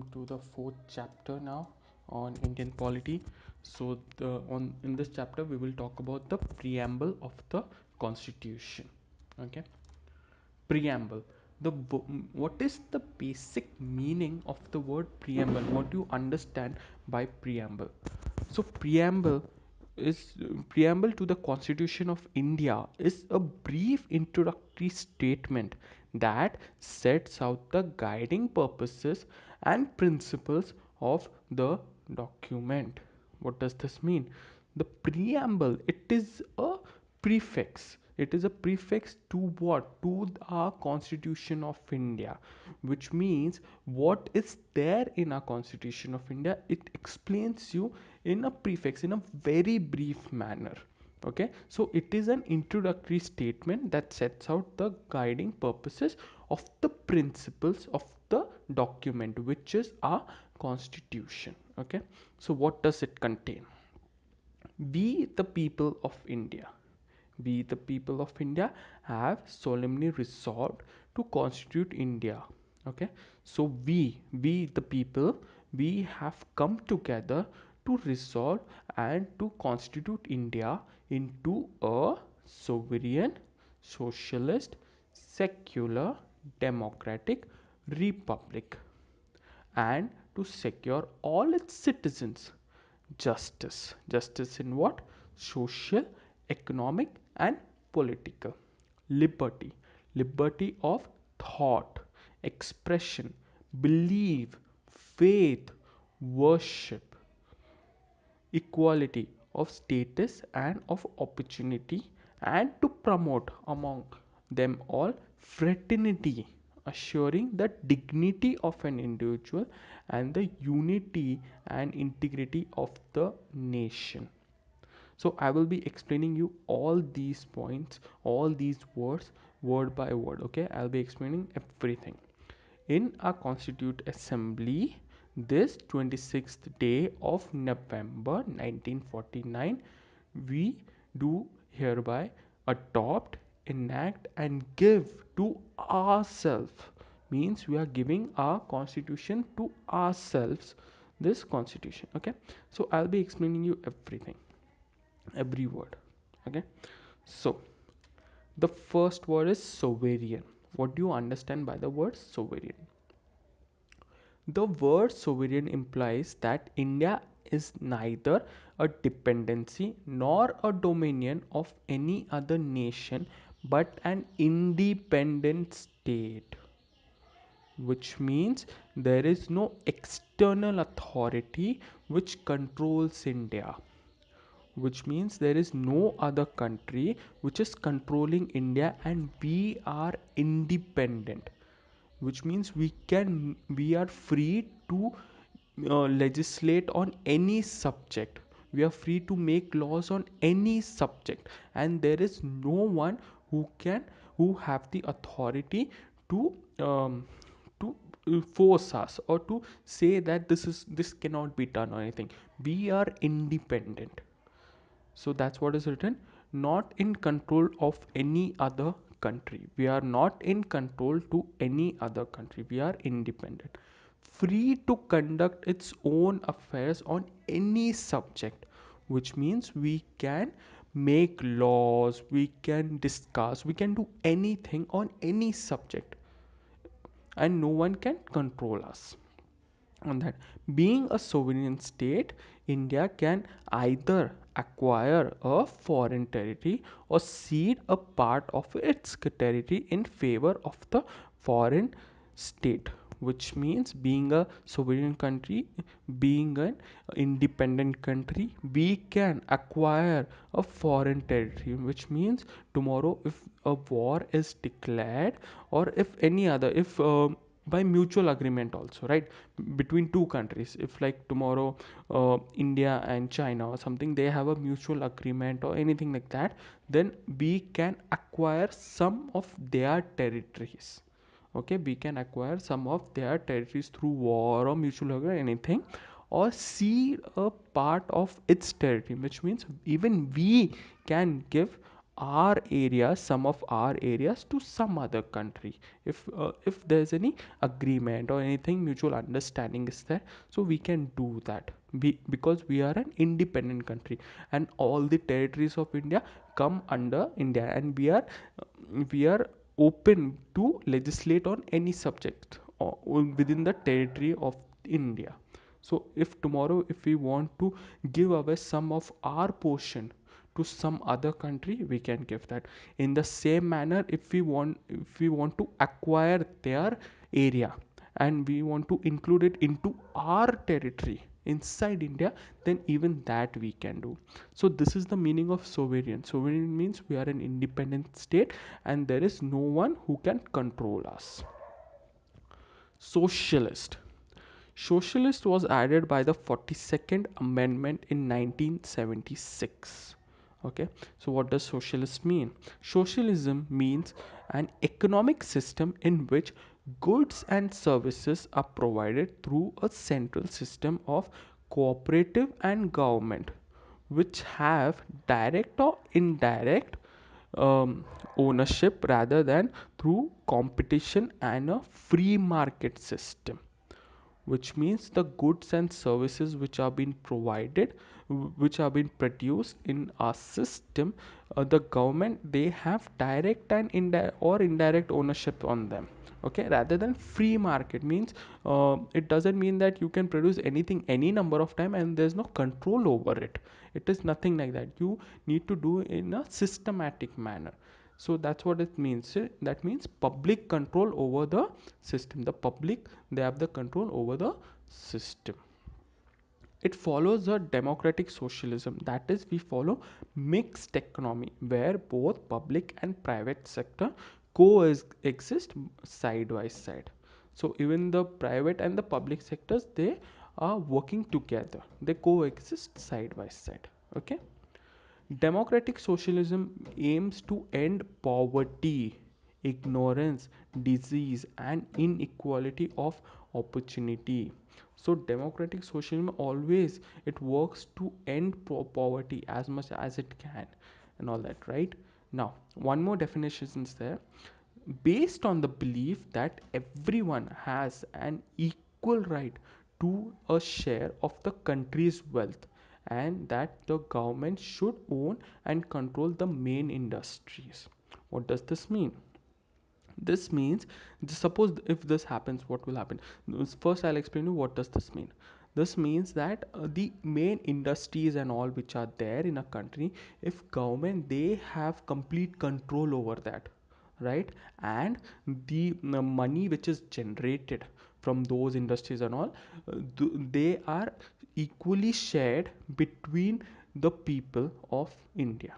to the fourth chapter now on Indian polity. So in this chapter we will talk about the preamble of the Constitution. Okay, preamble. What is the basic meaning of the word preamble? What do you understand by preamble? So preamble to the Constitution of India is a brief introductory statement that sets out the guiding purposes and principles of the document. What does this mean? The preamble, it is a prefix. It is a prefix to what? To our Constitution of India, which means what is there in our Constitution of India, it explains you in a prefix, in a very brief manner. Okay, so it is an introductory statement that sets out the guiding purposes of the principles of the document, which is our Constitution. Okay, so what does it contain? We, the people of India, we, the people of India, have solemnly resolved to constitute India. Okay, so the people, we have come together to resolve and to constitute India into a sovereign, socialist, secular, democratic republic, and to secure all its citizens justice in what? Social, economic, and political. Liberty of thought, expression, belief, faith, worship, equality of status and of opportunity, and to promote among them all fraternity, assuring the dignity of an individual and the unity and integrity of the nation. So I will be explaining you all these points, all these words, word by word. Okay, I'll be explaining everything. In our Constitute Assembly, this 26th day of November 1949, we do hereby adopt, enact, and give to ourselves. Means we are giving our Constitution to ourselves. This Constitution. Okay, so I'll be explaining you everything, every word. Okay, so the first word is sovereign. What do you understand by the word sovereign? The word sovereign implies that India is neither a dependency nor a dominion of any other nation but an independent state, which means there is no external authority which controls India, which means there is no other country which is controlling India, and we are independent, which means we are free to legislate on any subject. We are free to make laws on any subject, and there is no one who have the authority to force us or to say that this cannot be done or anything. We are independent. So that's what is written. Not in control of any other country. We are not in control to any other country. We are independent. Free to conduct its own affairs on any subject, which means we can make laws, we can discuss, we can do anything on any subject, and no one can control us on that. Being a sovereign state, India can either acquire a foreign territory or cede a part of its territory in favor of the foreign state, which means being a sovereign country, being an independent country, we can acquire a foreign territory, which means tomorrow if a war is declared, or if any other, if by mutual agreement also, right, between two countries, if like tomorrow India and China or something, they have a mutual agreement or anything like that, then we can acquire some of their territories. Okay, we can acquire some of their territories through war or mutual agreement, anything, or cede a part of its territory, which means even we can give our areas, some of our areas to some other country. If there's any agreement or anything mutual understanding is there, so we can do that. Because we are an independent country, and all the territories of India come under India, and we are open to legislate on any subject within the territory of India. So if tomorrow, if we want to give away some of our portion to some other country, we can give that. In the same manner, if we want to acquire their area and we want to include it into our territory inside India, then even that we can do. So this is the meaning of sovereign. Sovereign means we are an independent state and there is no one who can control us. Socialist. Socialist was added by the 42nd Amendment in 1976. Okay, so what does socialist mean? Socialism means an economic system in which goods and services are provided through a central system of cooperative and government, which have direct or indirect ownership rather than through competition and a free market system. Which means the goods and services which are being provided, which are being produced in our system, the government, they have direct and indirect ownership on them. Okay, rather than free market means, it doesn't mean that you can produce anything any number of time and there's no control over it. It is nothing like that. You need to do in a systematic manner. So that's what it means. That means public control over the system. The public, they have the control over the system. It follows a democratic socialism, that is, we follow mixed economy where both public and private sector coexist side by side. So even the private and the public sectors, they are working together, they coexist side by side. Okay. Democratic socialism aims to end poverty, ignorance, disease, and inequality of opportunity. So, democratic socialism always, it works to end poverty as much as it can, and all that, right? Now, one more definition is there. Based on the belief that everyone has an equal right to a share of the country's wealth, and that the government should own and control the main industries. What does this mean? This means, suppose if this happens, what will happen? First, I'll explain you what does this mean. This means that the main industries and all which are there in a country, if government, they have complete control over that, right? And the money which is generated from those industries and all, they are equally shared between the people of India.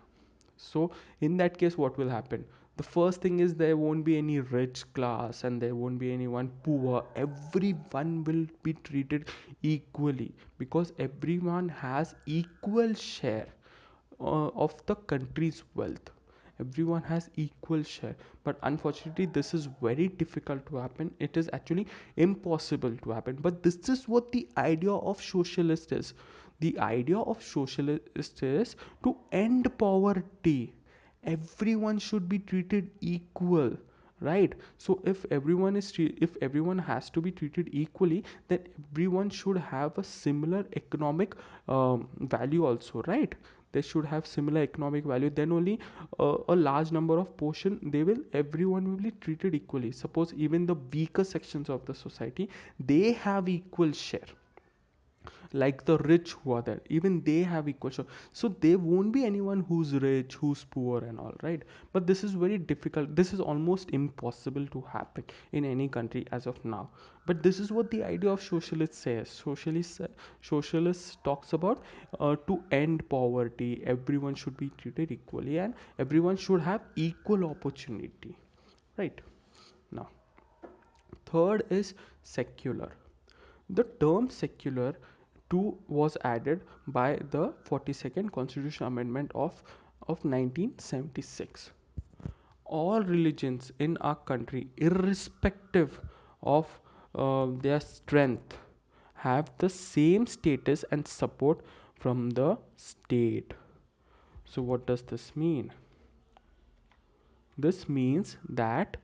So in that case, what will happen? The first thing is, there won't be any rich class and there won't be anyone poor. Everyone will be treated equally because everyone has equal share of the country's wealth. Everyone has equal share. But unfortunately, this is very difficult to happen. It is actually impossible to happen. But this is what the idea of socialist is. The idea of socialist is to end poverty. Everyone should be treated equal, right? So if everyone has to be treated equally, then everyone should have a similar economic value also, right? They should have similar economic value. Then only a large number of portion, everyone will be treated equally. Suppose even the weaker sections of the society, they have equal share, like the rich who are there, even they have equal share. So there won't be anyone who's rich, who's poor and all, right? But this is very difficult, this is almost impossible to happen in any country as of now. But this is what the idea of socialist says. Socialist talks about, to end poverty, everyone should be treated equally and everyone should have equal opportunity, right? Now, third is secular. The term secular too was added by the 42nd Constitutional Amendment of 1976. All religions in our country, irrespective of their strength, have the same status and support from the state. So, what does this mean? This means that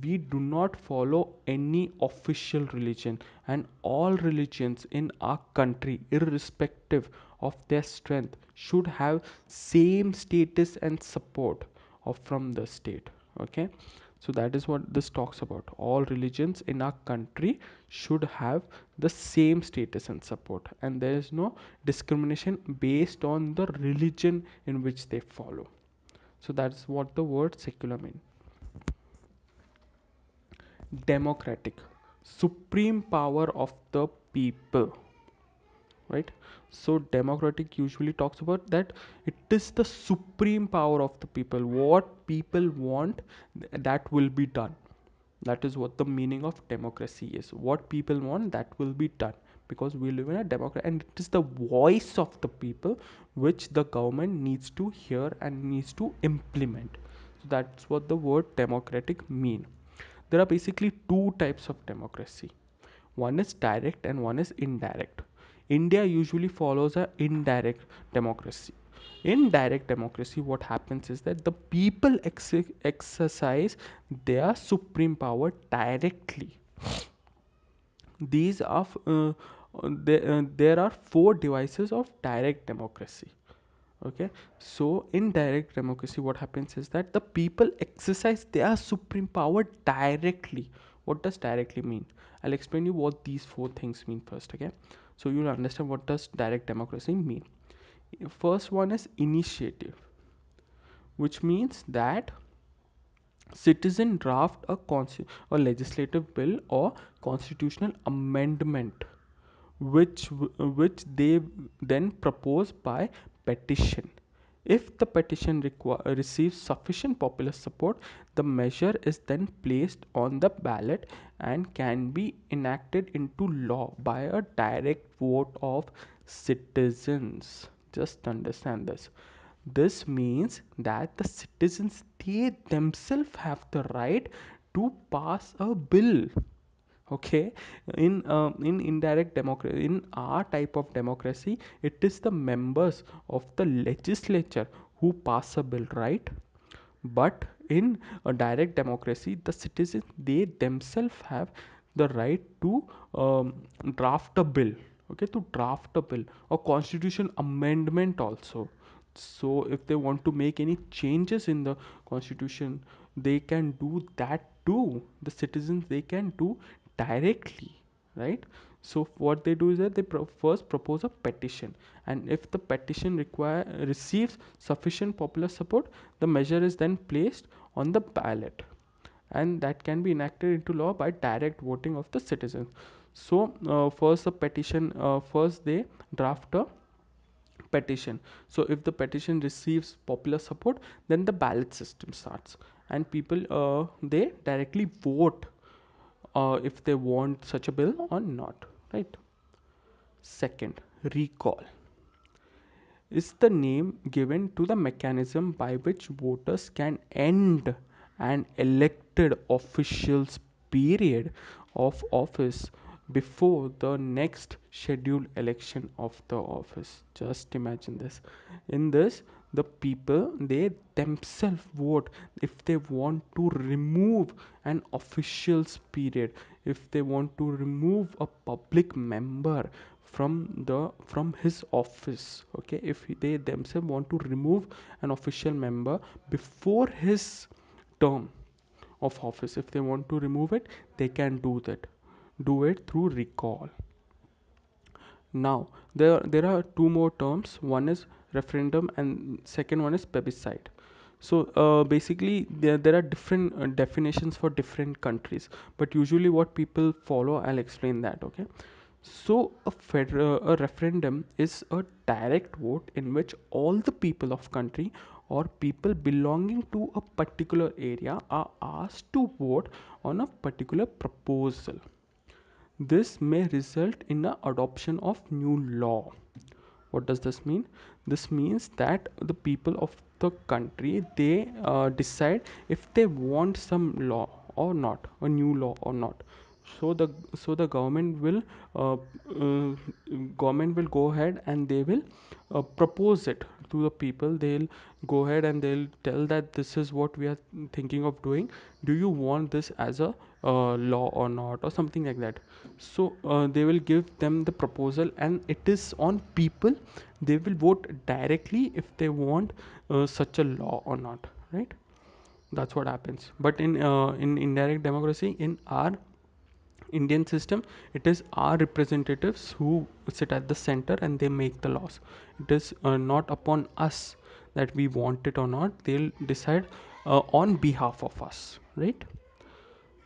we do not follow any official religion, and all religions in our country, irrespective of their strength, should have same status and support of from the state. Okay, so that is what this talks about. All religions in our country should have the same status and support, and there is no discrimination based on the religion in which they follow. So that's what the word secular means. Democratic, supreme power of the people, right? So democratic usually talks about that it is the supreme power of the people. What people want, that will be done. That is what the meaning of democracy is. What people want, that will be done, because we live in a democracy, and it is the voice of the people which the government needs to hear and needs to implement. So that's what the word democratic mean. There are basically two types of democracy. One is direct and one is indirect. India usually follows a indirect democracy. In direct democracy, what happens is that the people exercise their supreme power directly. These are there are four devices of direct democracy. Okay, so in direct democracy, what happens is that the people exercise their supreme power directly. What does directly mean? I'll explain you what these four things mean first. Okay, so you'll understand what does direct democracy mean. First one is initiative, which means that citizen draft a legislative bill or constitutional amendment, which they then propose by petition. If the petition receives sufficient popular support, the measure is then placed on the ballot and can be enacted into law by a direct vote of citizens. Just understand this. This means that the citizens, they themselves have the right to pass a bill. Okay, in indirect democracy, in our type of democracy, it is the members of the legislature who pass a bill, right? But in a direct democracy, the citizens, they themselves have the right to draft a bill. Okay, to draft a bill or constitution amendment also. So if they want to make any changes in the constitution, they can do that too. The citizens, they can do directly, right? So what they do is that they first propose a petition, and if the petition receives sufficient popular support, the measure is then placed on the ballot, and that can be enacted into law by direct voting of the citizens. So first the petition first they draft a petition. So if the petition receives popular support, then the ballot system starts, and people they directly vote if they want such a bill or not, right? Second, recall is the name given to the mechanism by which voters can end an elected official's period of office before the next scheduled election of the office. Just imagine this. In this, the people, they themselves vote if they want to remove an official's period, if they want to remove a public member from his office. Okay, if they themselves want to remove an official member before his term of office, if they want to remove it, they can do it through recall. Now there are two more terms. One is referendum and second one is plebiscite. So basically there are different definitions for different countries, but usually what people follow, I'll explain that. Okay, so a referendum is a direct vote in which all the people of country or people belonging to a particular area are asked to vote on a particular proposal. This may result in the adoption of new law. What does this mean? This means that the people of the country, they decide if they want some law or not, a new law or not. So the uh, uh, government will go ahead and they will propose it to the people. They'll go ahead and they'll tell that this is what we are thinking of doing. Do you want this as a law or not, or something like that? So they will give them the proposal, and it is on people. They will vote directly if they want such a law or not, right? That's what happens. But in indirect democracy, in our Indian system, it is our representatives who sit at the center and they make the laws. It is not upon us that we want it or not. They'll decide on behalf of us, right?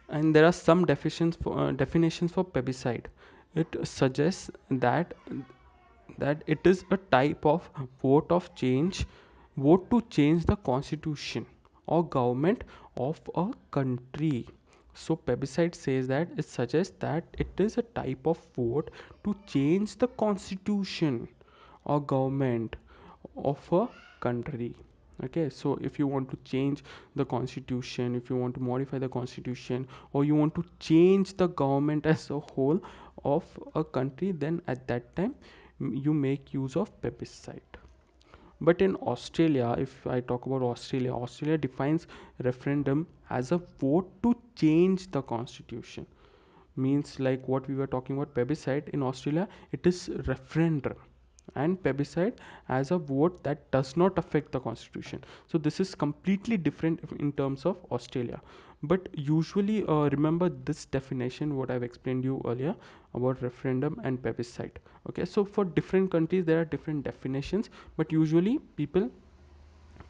And there are some definitions for plebiscite. It suggests that it is a type of vote of change, vote to change the constitution or government of a country. So plebiscite says that it suggests that it is a type of vote to change the constitution or government of a country. Okay, so if you want to change the constitution, if you want to modify the constitution, or you want to change the government as a whole of a country, then at that time you make use of plebiscite. But in Australia, if I talk about Australia, Australia defines referendum as a vote to change the constitution. Means like what we were talking about plebiscite, in Australia it is referendum, and plebiscite as a vote that does not affect the constitution. So this is completely different in terms of Australia. But usually remember this definition what I've explained you earlier about referendum and plebiscite. Okay, so for different countries there are different definitions, but usually people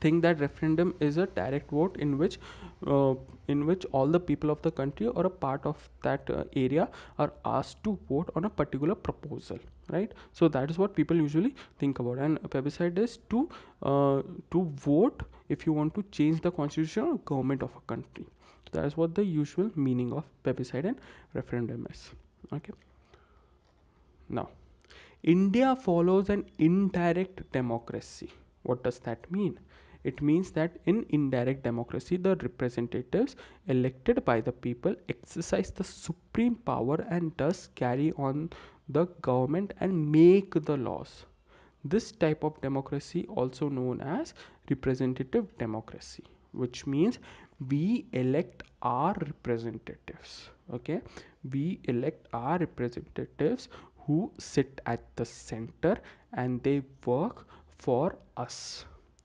think that referendum is a direct vote uh, in which all the people of the country or a part of that area are asked to vote on a particular proposal, right? So that is what people usually think about. And a plebiscite is to vote if you want to change the constitution or government of a country. That is what the usual meaning of plebiscite and referendum is. Okay, now India follows an indirect democracy. What does that mean? It means that in indirect democracy, the representatives elected by the people exercise the supreme power and thus carry on the government and make the laws. This type of democracy, also known as representative democracy, which means we elect our representatives. Okay, we elect our representatives who sit at the center and they work for us.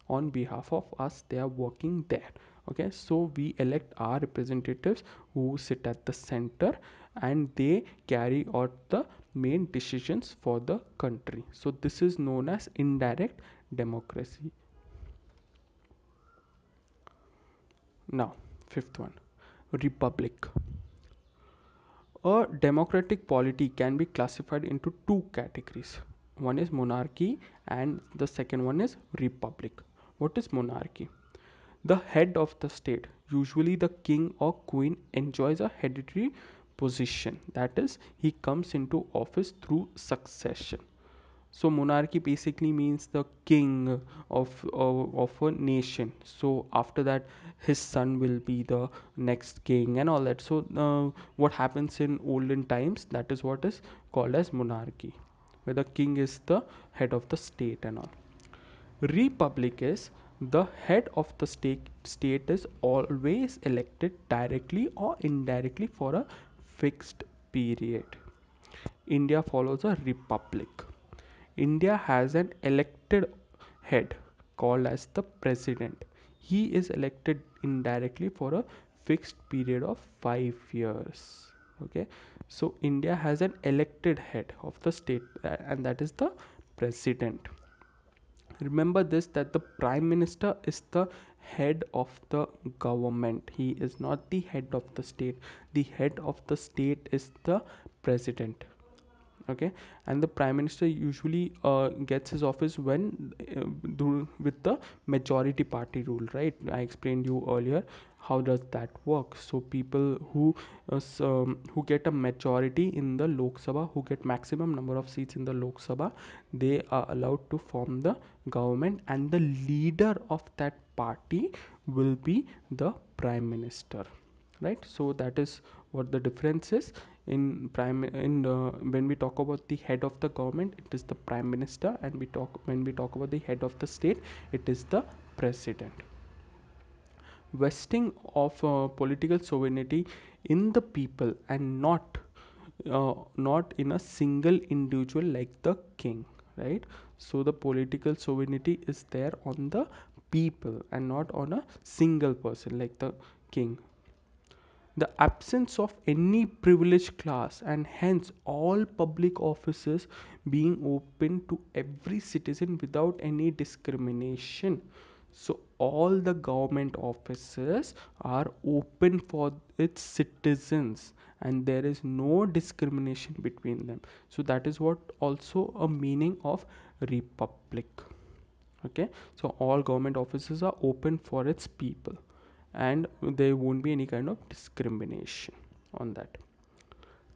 On behalf of us, they are working there. Okay, so we elect our representatives who sit at the center and they carry out the main decisions for the country. So this is known as indirect democracy. Now, fifth one, republic. A democratic polity can be classified into two categories. One is monarchy and the second one is republic. What is monarchy? The head of the state, usually the king or queen, enjoys a hereditary position. That is, he comes into office through succession. So monarchy basically means the king of a nation. So after that, his son will be the next king and all that. So what happens in olden times, that is what is called as monarchy, where the king is the head of the state and all. Republic is the head of the state is always elected directly or indirectly for a fixed period. India follows a republic. India has an elected head called as the president. He is elected indirectly for a fixed period of 5 years. Okay, so India has an elected head of the state, and that is the president. Remember this, that the prime minister is the head of the government. He is not the head of the state. The head of the state is the president. Okay, and the prime minister usually gets his office when with the majority party rule, right? I explained you earlier how does that work. So people who get a majority in the Lok Sabha, who get maximum number of seats in the Lok Sabha, they are allowed to form the government, and the leader of that party will be the prime minister, right? So that is what the difference is. When we talk about the head of the government, it is the prime minister, and when we talk about the head of the state, it is the president. Vesting of political sovereignty in the people, and not in a single individual like the king, right? So the political sovereignty is there on the people and not on a single person like the king. The absence of any privileged class, and hence all public offices being open to every citizen without any discrimination. So all the government offices are open for its citizens, and there is no discrimination between them. So that is what also a meaning of republic. Okay, so all government offices are open for its people, and there won't be any kind of discrimination on that.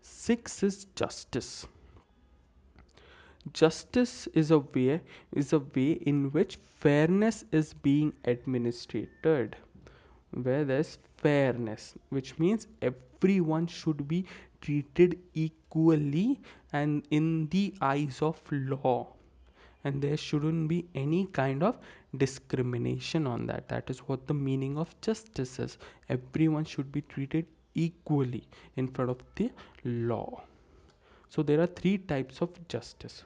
Six is justice. Justice is a way in which fairness is being administered, where there's fairness, which means everyone should be treated equally and in the eyes of law, and there shouldn't be any kind of discrimination on that. That is what the meaning of justice is. Everyone should be treated equally in front of the law. So there are three types of justice.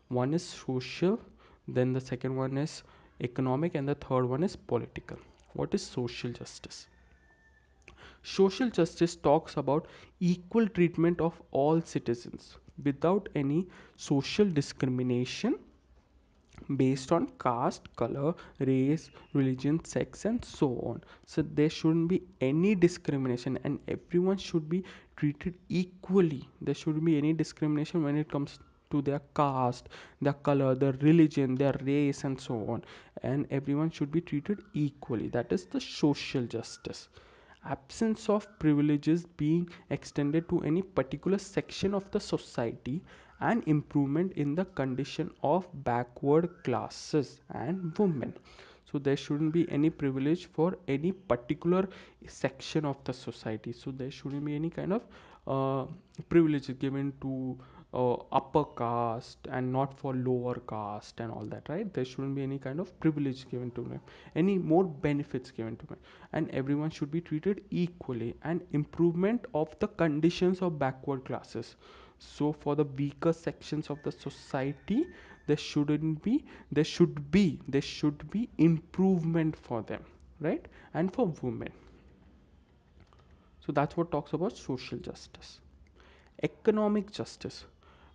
One is social, then the second one is economic, and the third one is political. What is social justice? Social justice talks about equal treatment of all citizens without any social discrimination based on caste, color, race, religion, sex, and so on. So there shouldn't be any discrimination, and everyone should be treated equally. There shouldn't be any discrimination when it comes to their caste, their color, their religion, their race, and so on. And everyone should be treated equally. That is the social justice. Absence of privileges being extended to any particular section of the society, and improvement in the condition of backward classes and women. So there shouldn't be any privilege for any particular section of the society. So there shouldn't be any kind of uh, privilege given to upper caste and not for lower caste and all that, right? There shouldn't be any kind of privilege given to them, any more benefits given to them, and everyone should be treated equally, and improvement of the conditions of backward classes. So for the weaker sections of the society, there shouldn't be there should be improvement for them, right? And for women. So that's what talks about social justice. Economic justice: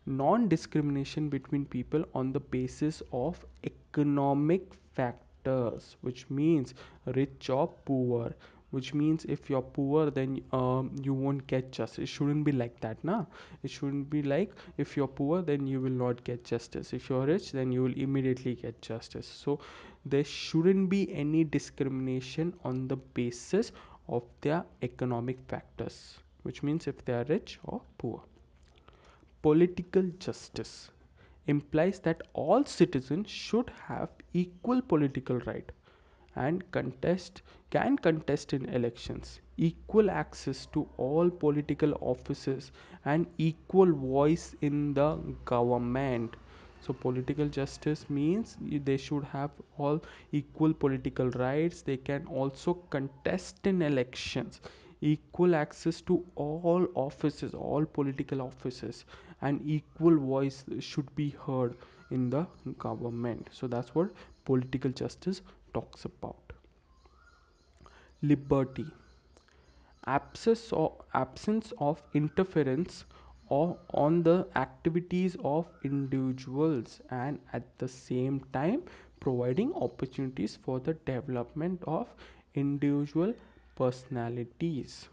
non-discrimination between people on the basis of economic factors, which means rich or poor. Which means if you're poor, then you won't get justice. It shouldn't be like that, na. It shouldn't be like if you're poor, then you will not get justice. If you're rich, then you will immediately get justice. So there shouldn't be any discrimination on the basis of their economic factors, which means if they are rich or poor. Political justice implies that all citizens should have equal political right and contest in elections, equal access to all political offices, and equal voice in the government. So political justice means they should have all equal political rights. They can also contest in elections, equal access to all offices, all political offices, and equal voice should be heard in the government. So that's what political justice talks about. Liberty: absence of interference or on the activities of individuals, and at the same time providing opportunities for the development of individual personalities,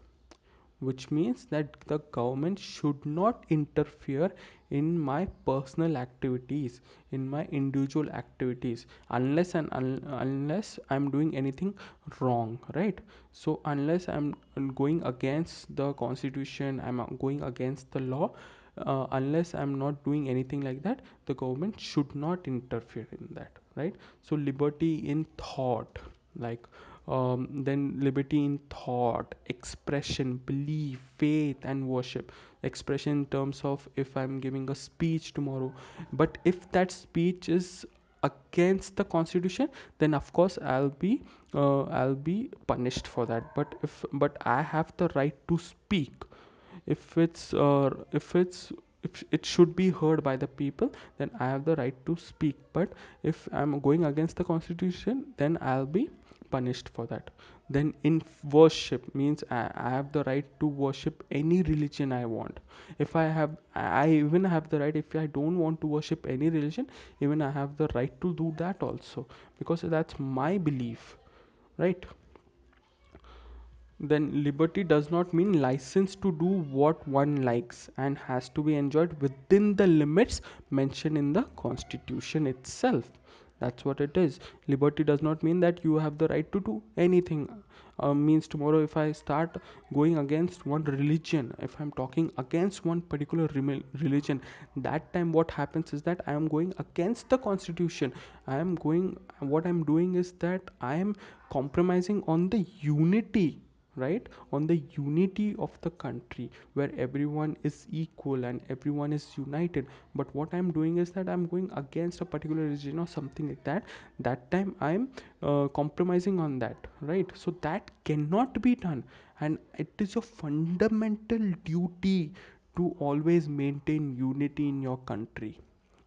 which means that the government should not interfere in my personal activities, in my individual activities, unless I'm doing anything wrong, right? So unless I'm going against the constitution, I'm going against the law, unless I'm not doing anything like that, the government should not interfere in that, right? So liberty in thought, like Then liberty in thought, expression, belief, faith, and worship. Expression in terms of if I'm giving a speech tomorrow, but if that speech is against the constitution, then of course I'll be punished for that. But I have the right to speak. If it should be heard by the people, then I have the right to speak. But if I'm going against the constitution, then I'll be punished for that. Then in worship means I have the right to worship any religion I want. If I even have the right, if I don't want to worship any religion, even I have the right to do that also, because that's my belief, right? Then liberty does not mean license to do what one likes and has to be enjoyed within the limits mentioned in the constitution itself. That's what it is. Liberty does not mean that you have the right to do anything. Means tomorrow if I start going against one religion, if I'm talking against one particular religion, that time what happens is that I am going against the constitution. What I'm doing is that I am compromising on the unity, right, on the unity of the country, where everyone is equal and everyone is united. But what I'm doing is that I'm going against a particular religion or something like that. That time I'm compromising on that, right? So that cannot be done, and it is a fundamental duty to always maintain unity in your country.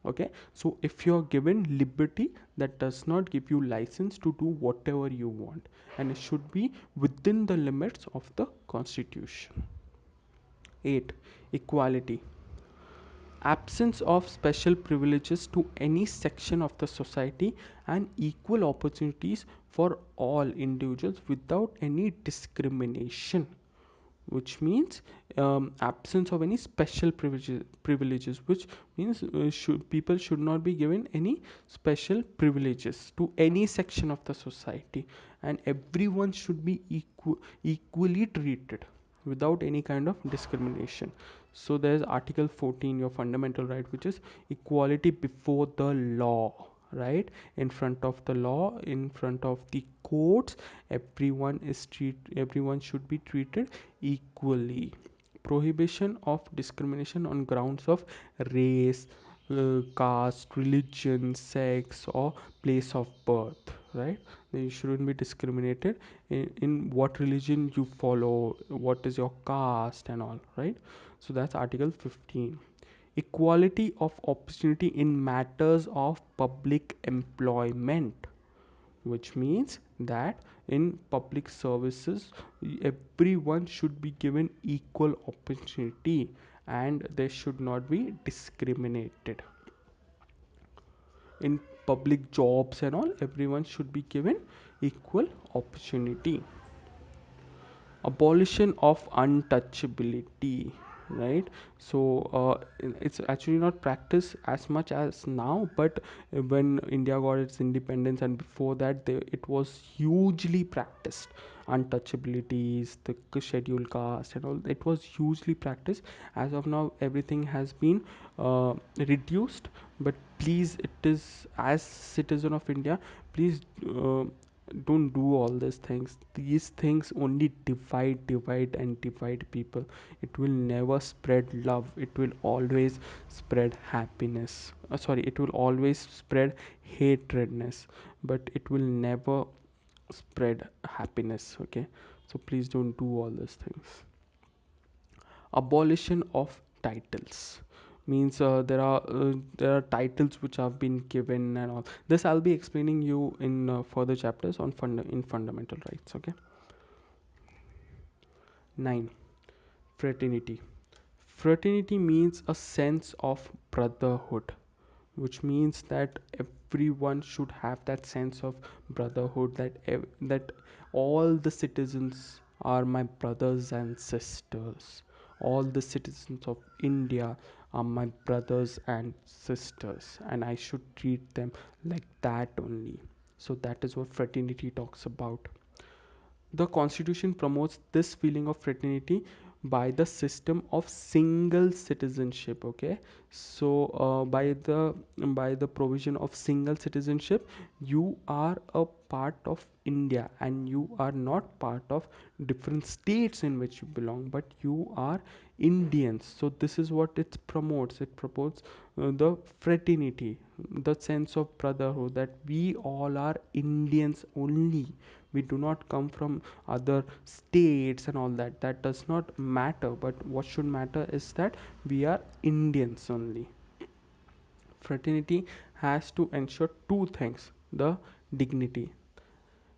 Okay, so if you're given liberty, that does not give you license to do whatever you want, and it should be within the limits of the constitution. 8. Equality. Absence of special privileges to any section of the society, and equal opportunities for all individuals without any discrimination. Which means absence of any special privileges, which means people should not be given any special privileges to any section of the society, and everyone should be equally treated without any kind of discrimination. So there's article 14, your fundamental right, which is equality before the law, right? In front of the law, in front of the courts, everyone should be treated equally. Prohibition of discrimination on grounds of race, caste, religion, sex, or place of birth, right? You shouldn't be discriminated in what religion you follow, what is your caste, and all, right? So that's article 15. Equality of opportunity in matters of public employment, which means that in public services everyone should be given equal opportunity, and they should not be discriminated. In public jobs and all, everyone should be given equal opportunity. Abolition of untouchability, right? So it's actually not practiced as much as now, but when India got its independence and before that, it was hugely practiced. Untouchabilities, the scheduled caste and all, it was hugely practiced. As of now, everything has been reduced, but please, it is, as citizen of India, please don't do all these things. These things only divide and divide people. It will never spread love. It will always spread happiness. Sorry, it will always spread hatredness, but it will never spread happiness. Okay, so please don't do all these things. Abolition of titles means there are titles which have been given and all this. I'll be explaining you in further chapters on fundamental rights. Okay. 9. Fraternity. Fraternity means a sense of brotherhood, which means that everyone should have that sense of brotherhood, that all the citizens are my brothers and sisters. All the citizens of India are my brothers and sisters, and I should treat them like that only. So that is what fraternity talks about. The constitution promotes this feeling of fraternity by the system of single citizenship. Okay, So by the provision of single citizenship, you are a part of India, and you are not part of different states in which you belong, but you are Indians. So this is what it promotes. It promotes the fraternity, the sense of brotherhood, that we all are Indians only. We do not come from other states and all that. That does not matter, but what should matter is that we are Indians only. Fraternity has to ensure two things: the dignity,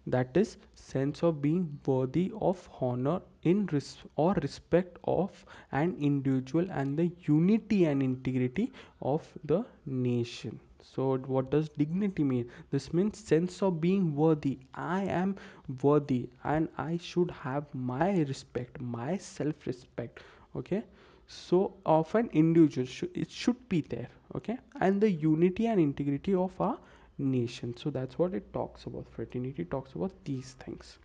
that is sense of being worthy of honor in or respect of an individual, and the unity and integrity of the nation. So what does dignity mean? This means sense of being worthy. I am worthy and I should have my respect, my self respect. Okay, so of an individual, it should be there. Okay, and the unity and integrity of our nation. So that's what it talks about. Fraternity talks about these things.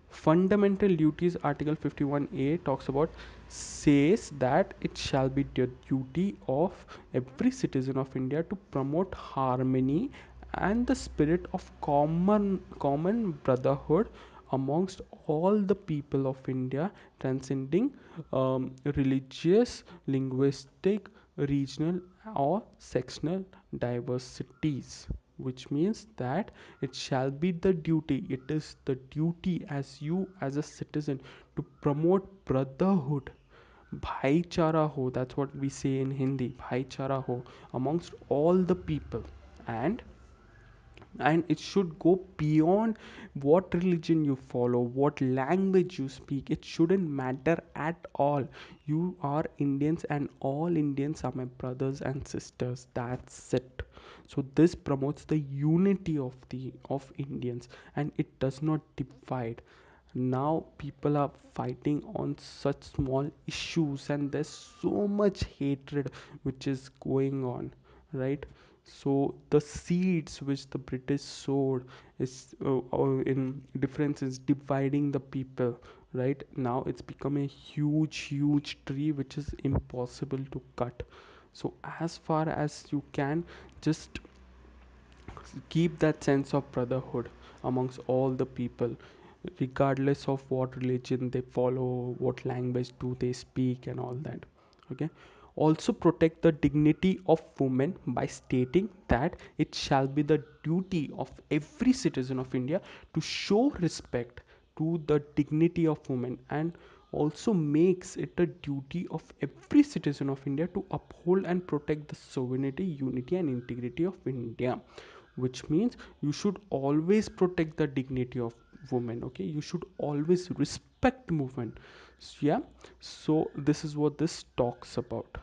Fundamental duties, Article 51A talks about, says that it shall be the duty of every citizen of India to promote harmony and the spirit of common brotherhood amongst all the people of India, transcending religious, linguistic, regional, or sectional diversities. Which means that it shall be the duty, it is the duty as you as a citizen to promote brotherhood, bhaichara ho, that's what we say in Hindi, bhaichara ho, amongst all the people. And it should go beyond what religion you follow, what language you speak. It shouldn't matter at all. You are Indians, and all Indians are my brothers and sisters. That's it. So this promotes the unity of Indians, and it does not divide. Now people are fighting on such small issues, and there's so much hatred which is going on, right? So the seeds which the British sowed is in difference is dividing the people. Right now it's become a huge tree which is impossible to cut. So as far as you can, just keep that sense of brotherhood amongst all the people, regardless of what religion they follow, what language do they speak, and all that. Okay, also protect the dignity of women by stating that it shall be the duty of every citizen of India to show respect to the dignity of women, and also makes it a duty of every citizen of India to uphold and protect the sovereignty, unity, and integrity of India. Which means you should always protect the dignity of women. Okay, you should always respect movement. Yeah, so this is what this talks about.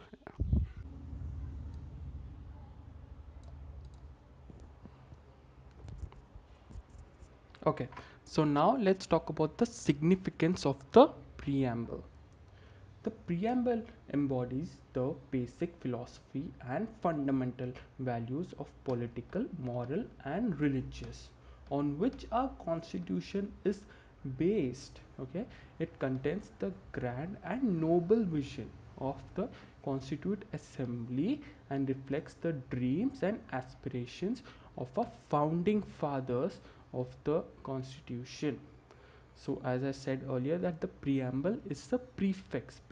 Okay, so now let's talk about the significance of the preamble. The preamble embodies the basic philosophy and fundamental values of political, moral, and religious, on which our constitution is based. Okay, it contains the grand and noble vision of the Constituent Assembly and reflects the dreams and aspirations of our founding fathers of the Constitution. So as I said earlier, that the preamble is the prefix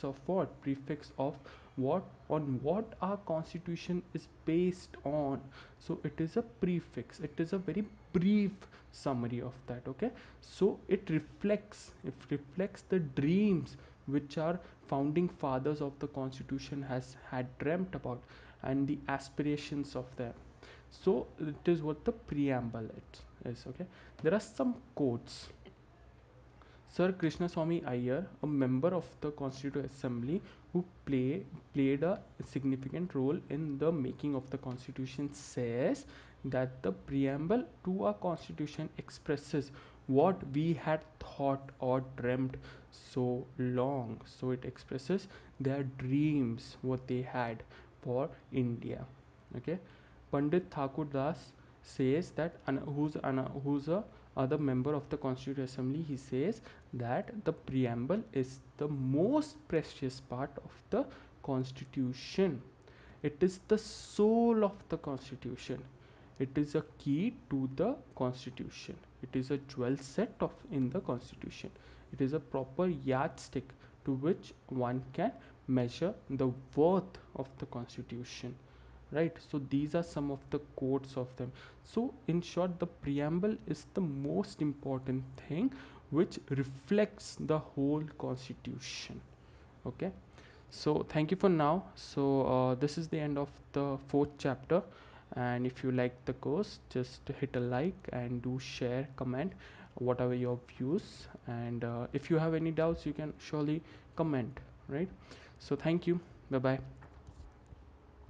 of what? Prefix of what? On what our constitution is based on. So it is a prefix. It is a very brief summary of that. Okay, so it reflects the dreams which our founding fathers of the constitution has had dreamt about, and the aspirations of them. So it is what the preamble it is. Okay, there are some quotes. Sir Krishnaswamy Iyer, a member of the Constituent Assembly who played a significant role in the making of the Constitution, says that the preamble to our Constitution expresses what we had thought or dreamt so long. So it expresses their dreams, what they had for India. Okay, Pandit Thakur Das says that, who's a other member of the Constituent Assembly, he says that the preamble is the most precious part of the constitution. It is the soul of the constitution. It is a key to the constitution. It is a jewel set of in the constitution. It is a proper yardstick to which one can measure the worth of the constitution, right? So these are some of the quotes of them. So in short, the preamble is the most important thing which reflects the whole constitution. Okay, so thank you for now. So this is the end of the fourth chapter, and if you like the course, just hit a like and do share, comment whatever your views, and if you have any doubts you can surely comment, right? So thank you. Bye bye.